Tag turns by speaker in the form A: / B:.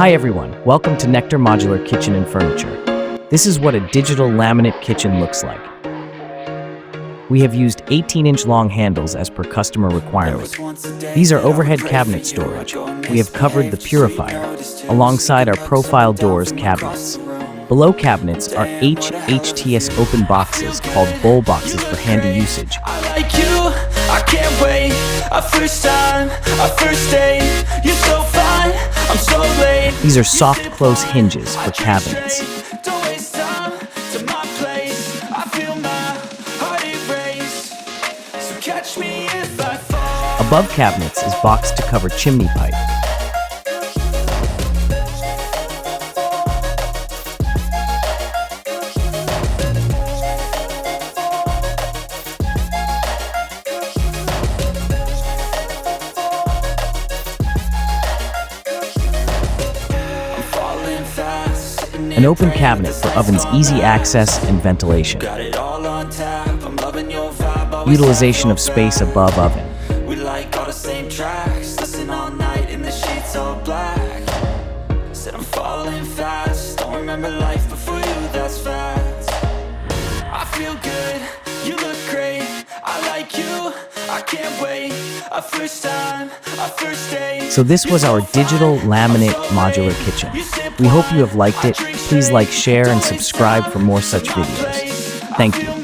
A: Hi everyone, welcome to Nectar Modular Kitchen and Furniture. This is what a digital laminate kitchen looks like. We have used 18-inch long handles as per customer requirement. These are overhead cabinet storage. We have covered the purifier, alongside our profile doors cabinets. Below cabinets are HHTS open boxes called bowl boxes for handy usage.
B: I can't wait, a first time, a first date. You're so fine, I'm so late.
A: These are soft close hinges for cabinets.
B: Don't waste time to my place. I feel my heart erase. So catch me if I fall.
A: Above cabinets is box to cover chimney pipe. An open cabinet for oven's easy access and ventilation. Utilization of space above oven.
B: We like all the same tracks. Listen all night in the sheets all black. Said I'm falling fast. Don't remember life before you, that's facts. I feel good, you look great. I like you, I can't wait. A first time, a first date.
A: So this was our digital laminate modular kitchen. We hope you have liked it. Please like, share, and subscribe for more such videos. Thank you.